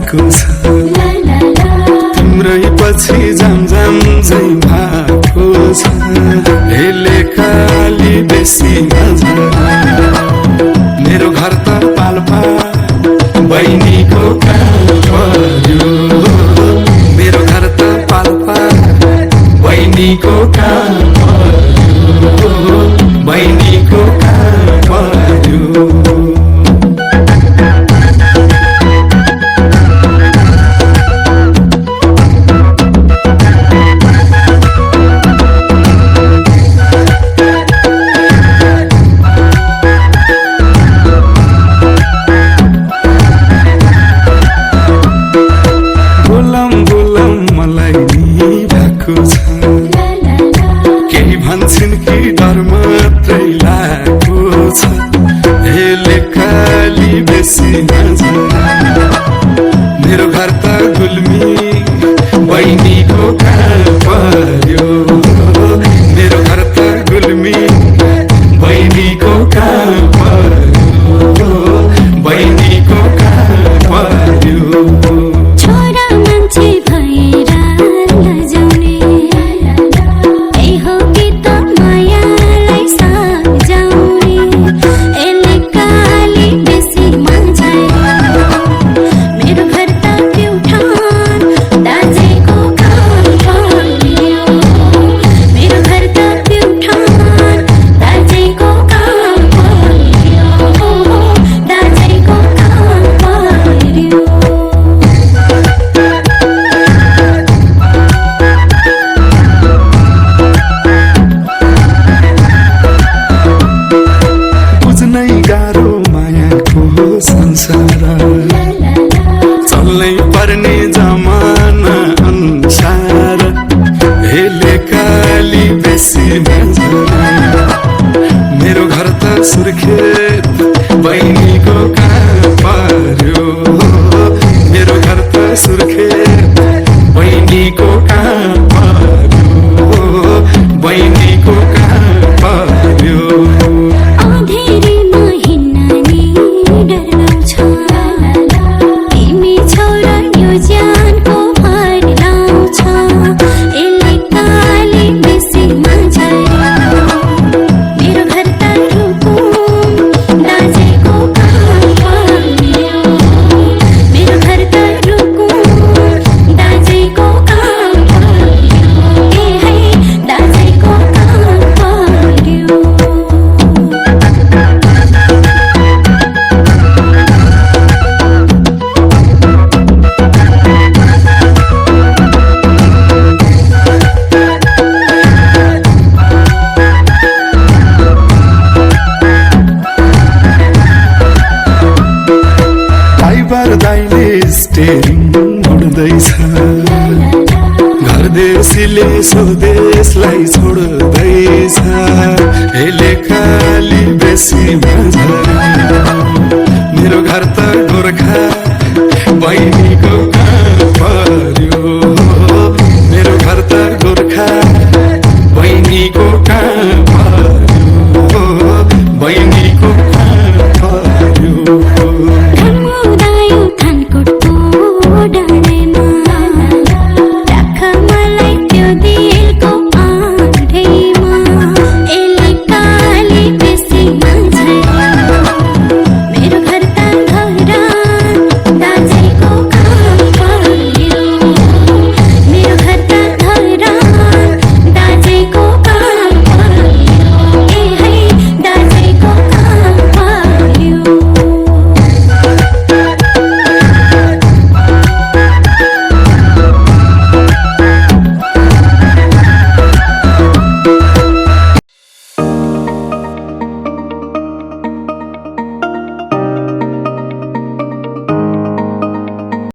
भएको छ तिम्रै पछि जाम जाम झै भएको छ हेले काली बेसी मेरो घर त पाल्पा बहिनीको काम पर्यो मेरो घर त पाल्पा बहिनीको काम पर्यो बहिनीको काम पर्यो केही भन्छन् कि डर मात्रै लागेको छ हेले काली बेसी मेरो घर त गुल्मी बहिनीको काम पर्यो मेरो घर त गुल्मी बहिनीको काम पर्यो बहिनीको काम पर्यो चल्नै पर्ने जमाना अनुसार हेले काली बेसी मेरो घर त सुर्खेत बहिनीको काम पर्यो मेरो घर त सुर्खेत बहिनीको काम पर्यो बहिनीको काम पर्यो दाइले स्टेरिङ उड्दैछ घर देशीले स्वदेशलाई छोड्दैछ हेले काली बेसी